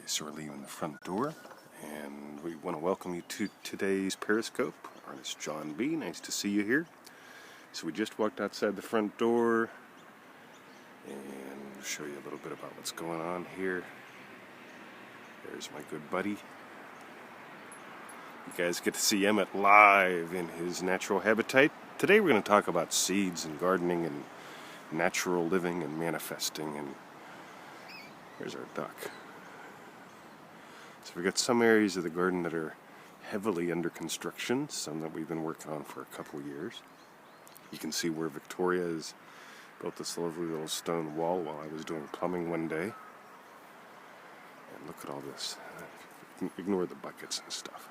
So we're leaving the front door, and we want to welcome you to today's Periscope. Artist John B. Nice to see you here. So we just walked outside the front door, and we'll show you a little bit about what's going on here. There's my good buddy. You guys get to see Emmett live in his natural habitat. Today we're going to talk about seeds and gardening and natural living and manifesting. And there's our duck. So we've got some areas of the garden that are heavily under construction, some that we've been working on for a couple years. You can see where Victoria has built this lovely little stone wall while I was doing plumbing one day. And look at all this. Ignore the buckets and stuff.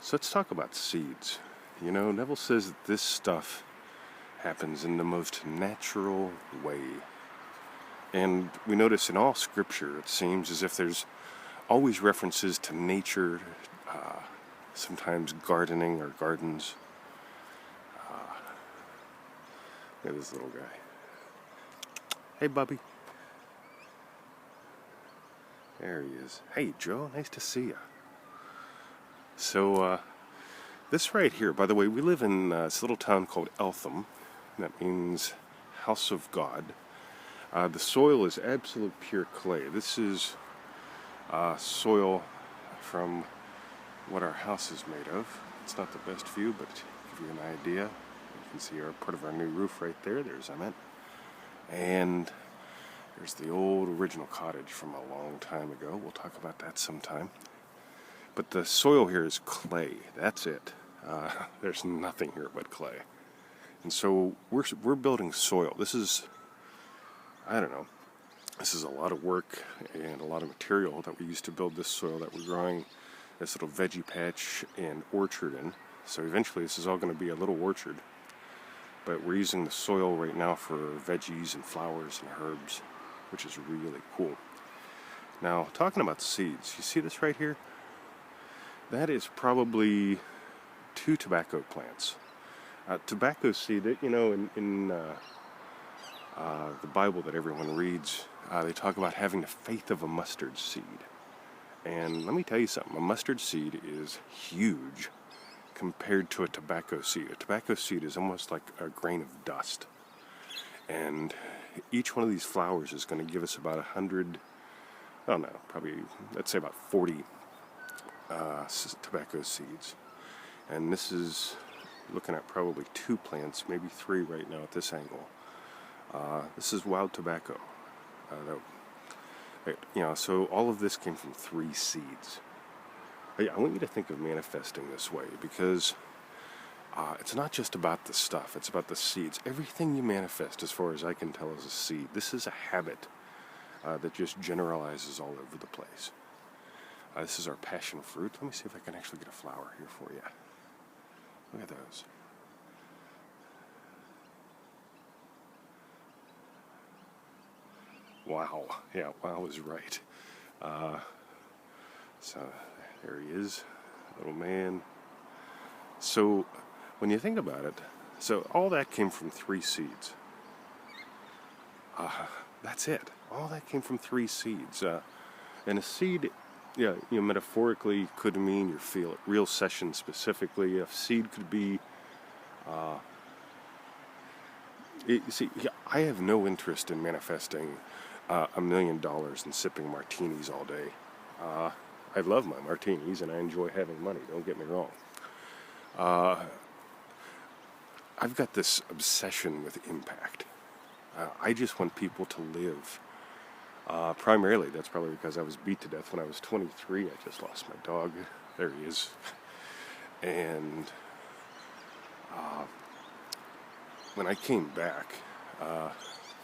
So let's talk about seeds. You know, Neville says that this stuff happens in the most natural way. And we notice in all scripture, it seems as if there's always references to nature, sometimes gardening or gardens. Look at this little guy. Hey, Bubby. There he is. Hey, Joe, nice to see you. So, this right here, by the way, we live in this little town called Eltham. That means House of God. The soil is absolute pure clay. This is soil from what our house is made of. It's not the best view, but to give you an idea, you can see part of our new roof right there. There's Emmett. And there's the old original cottage from a long time ago. We'll talk about that sometime. But the soil here is clay. That's it. There's nothing here but clay. And so we're building soil. This is, I don't know, this is a lot of work and a lot of material that we used to build this soil that we're growing this little veggie patch and orchard in. So eventually this is all going to be a little orchard. But we're using the soil right now for veggies and flowers and herbs, which is really cool. Now, talking about seeds, you see this right here? That is probably 2 tobacco plants. Tobacco seed, you know, in the Bible that everyone reads, they talk about having the faith of a mustard seed. And let me tell you something, a mustard seed is huge compared to a tobacco seed. A tobacco seed is almost like a grain of dust. And each one of these flowers is going to give us about 100, I don't know, probably, let's say about 40 tobacco seeds. And this is looking at probably 2 plants, maybe 3 right now at this angle. This is wild tobacco. So all of this came from 3 seeds. I want you to think of manifesting this way, because it's not just about the stuff, it's about the seeds. Everything you manifest, as far as I can tell, is a seed. This is a habit that just generalizes all over the place. This is our passion fruit. Let me see if I can actually get a flower here for you. Look at those. Wow. Yeah, wow is right. So there he is, little man. So when you think about it, so all that came from 3 seeds. That's it. All that came from 3 seeds. And a seed, yeah, you know, metaphorically could mean your real session specifically. A seed could be, I have no interest in manifesting $1 million and sipping martinis all day. I love my martinis and I enjoy having money, don't get me wrong. I've got this obsession with impact. I just want people to live. Primarily, that's probably because I was beat to death when I was 23. I just lost my dog. There he is. And when I came back,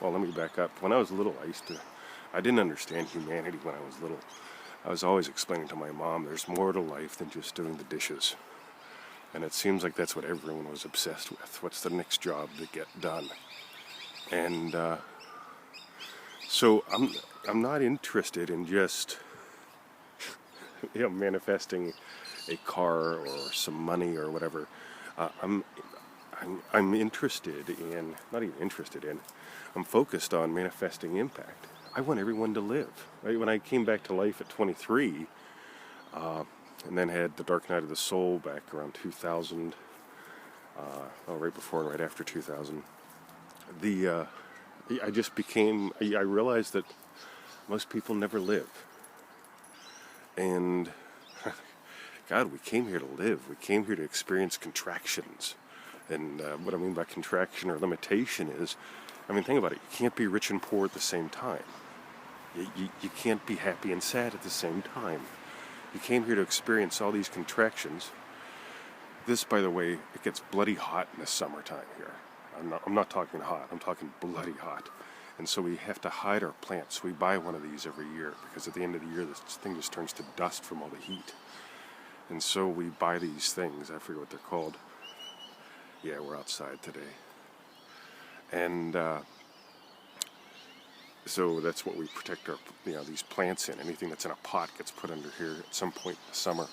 well, let me back up. When I was little, I didn't understand humanity when I was little. I was always explaining to my mom, there's more to life than just doing the dishes. And it seems like that's what everyone was obsessed with. What's the next job to get done? And so I'm not interested in just manifesting a car or some money or whatever. I'm interested in, not even interested in, I'm focused on manifesting impact. I want everyone to live. Right? When I came back to life at 23, and then had the Dark Night of the Soul back around 2000, right before and right after 2000, I realized that most people never live. And God, we came here to live. We came here to experience contractions. And what I mean by contraction or limitation is, think about it. You can't be rich and poor at the same time. You can't be happy and sad at the same time. You came here to experience all these contractions. This, by the way, it gets bloody hot in the summertime here. I'm not talking hot. I'm talking bloody hot. And so we have to hide our plants. We buy one of these every year because at the end of the year, this thing just turns to dust from all the heat. And so we buy these things. I forget what they're called. Yeah, we're outside today. And so that's what we protect our, these plants in. Anything that's in a pot gets put under here at some point in the summer.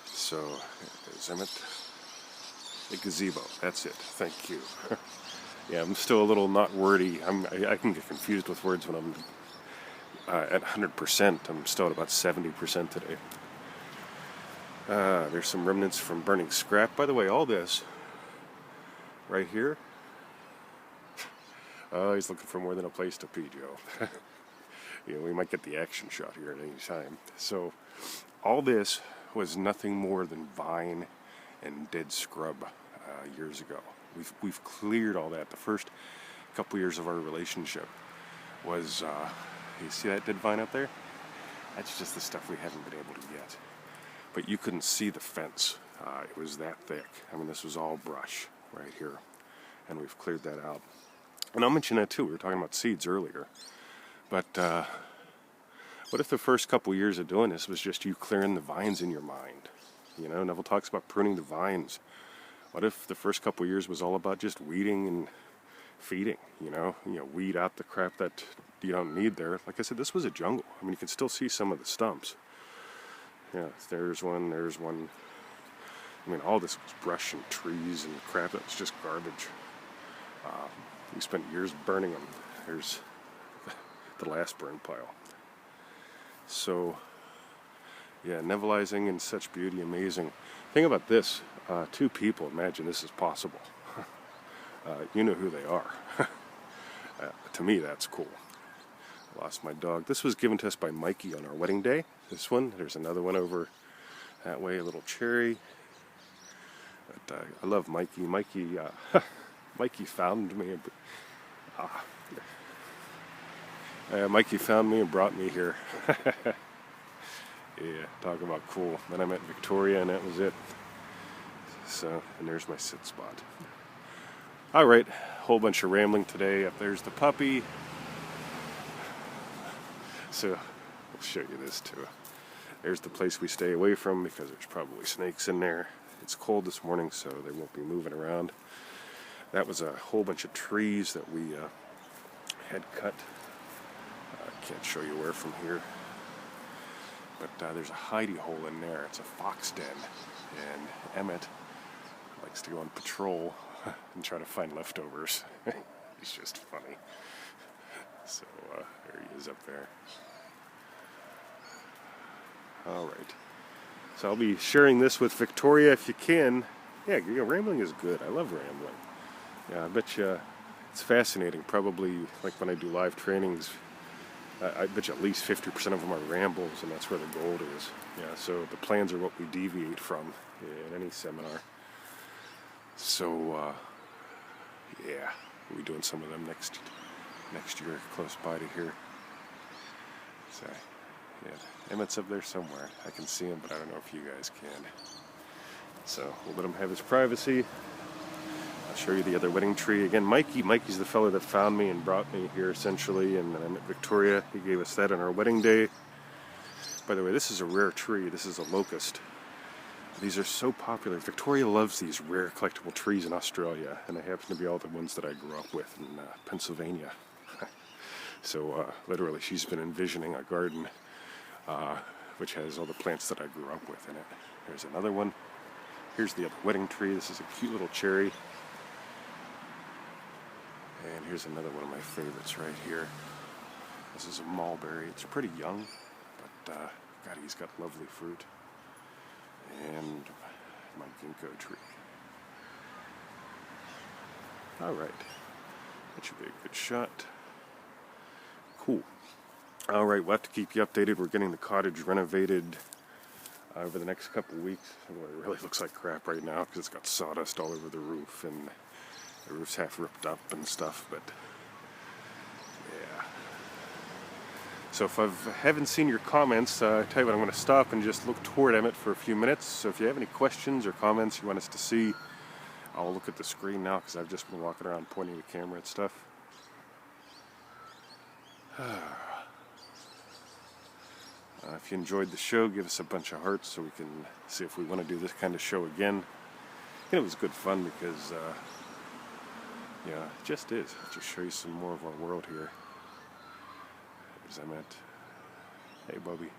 So, there's Emmett. A gazebo. That's it. Thank you. Yeah, I'm still a little not wordy. I can get confused with words when I'm at 100%. I'm still at about 70% today. There's some remnants from burning scrap. By the way, all this right here. Oh, he's looking for more than a place to pee, Joe. We might get the action shot here at any time. So, all this was nothing more than vine and dead scrub years ago. We've cleared all that. The first couple years of our relationship was, you see that dead vine up there? That's just the stuff we haven't been able to get. But you couldn't see the fence. It was that thick. This was all brush right here. And we've cleared that out. And I'll mention that too. We were talking about seeds earlier. But what if the first couple years of doing this was just you clearing the vines in your mind? Neville talks about pruning the vines. What if the first couple years was all about just weeding and feeding? Weed out the crap that you don't need there. Like I said, this was a jungle. You can still see some of the stumps. Yeah, there's one. All this was brush and trees and crap that was just garbage. We spent years burning them. There's the last burn pile. So, yeah, Nevilleizing in such beauty, amazing. Thing about this, two people, imagine this is possible. You know who they are. To me, that's cool. I lost my dog. This was given to us by Mikey on our wedding day. This one, there's another one over that way, a little cherry. But I love Mikey. Mikey found me. Mikey found me and brought me here. Yeah, talk about cool. Then I met Victoria and that was it. So, and there's my sit spot. Alright, whole bunch of rambling today. Up there's the puppy. So, we'll show you this too. There's the place we stay away from because there's probably snakes in there. It's cold this morning, so they won't be moving around. That was a whole bunch of trees that we had cut. I can't show you where from here. But there's a hidey hole in there. It's a fox den. And Emmett likes to go on patrol and try to find leftovers. He's just funny. So there he is up there. Alright. So I'll be sharing this with Victoria if you can. Yeah, rambling is good. I love rambling. Yeah, I bet you it's fascinating. Probably like when I do live trainings, I bet you at least 50% of them are rambles, and that's where the gold is. Yeah, so the plans are what we deviate from in any seminar. So, yeah, we'll be doing some of them next year, close by to here. So, yeah, Emmett's up there somewhere. I can see him, but I don't know if you guys can. So we'll let him have his privacy. I'll show you the other wedding tree. Again, Mikey's the fellow that found me and brought me here, essentially, and then I met Victoria. He gave us that on our wedding day. By the way, this is a rare tree. This is a locust. These are so popular. Victoria loves these rare collectible trees in Australia, and they happen to be all the ones that I grew up with in Pennsylvania. So, literally, she's been envisioning a garden which has all the plants that I grew up with in it. There's another one. Here's the other wedding tree. This is a cute little cherry. And here's another one of my favorites right here. This is a mulberry. It's pretty young, but God, he's got lovely fruit. And my ginkgo tree. Alright, that should be a good shot. Cool. Alright, we'll have to keep you updated. We're getting the cottage renovated over the next couple of weeks. Well, it really looks like crap right now because it's got sawdust all over the roof and the roof's half ripped up and stuff, but yeah. So if I haven't seen your comments, I tell you what, I'm going to stop and just look toward Emmett for a few minutes. So if you have any questions or comments you want us to see, I'll look at the screen now because I've just been walking around pointing the camera at stuff. If you enjoyed the show, give us a bunch of hearts so we can see if we want to do this kind of show again. And it was good fun because, yeah, it just is. I'll just show you some more of our world here. There's Emmett. Hey, Bubby.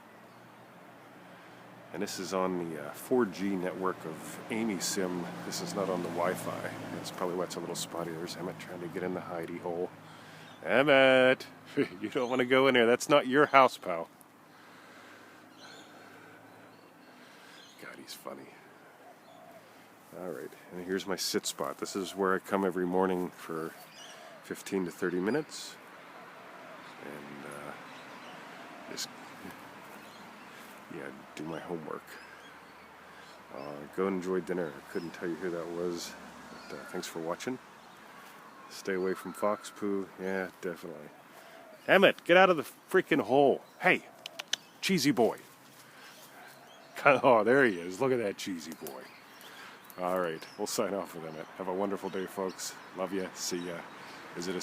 And this is on the 4G network of Amy Sim. This is not on the Wi-Fi. That's probably why it's a little spotty. There's Emmett trying to get in the hidey hole. Emmett! You don't want to go in there. That's not your house, pal. God, he's funny. Alright, and here's my sit spot. This is where I come every morning for 15 to 30 minutes. And just, yeah, do my homework. Go enjoy dinner. I couldn't tell you who that was, but thanks for watching. Stay away from fox poo. Yeah, definitely. Emmett, get out of the freaking hole. Hey, cheesy boy. Oh, there he is. Look at that cheesy boy. All right, we'll sign off with Emmett. Have a wonderful day, folks. Love ya. See ya. Is it a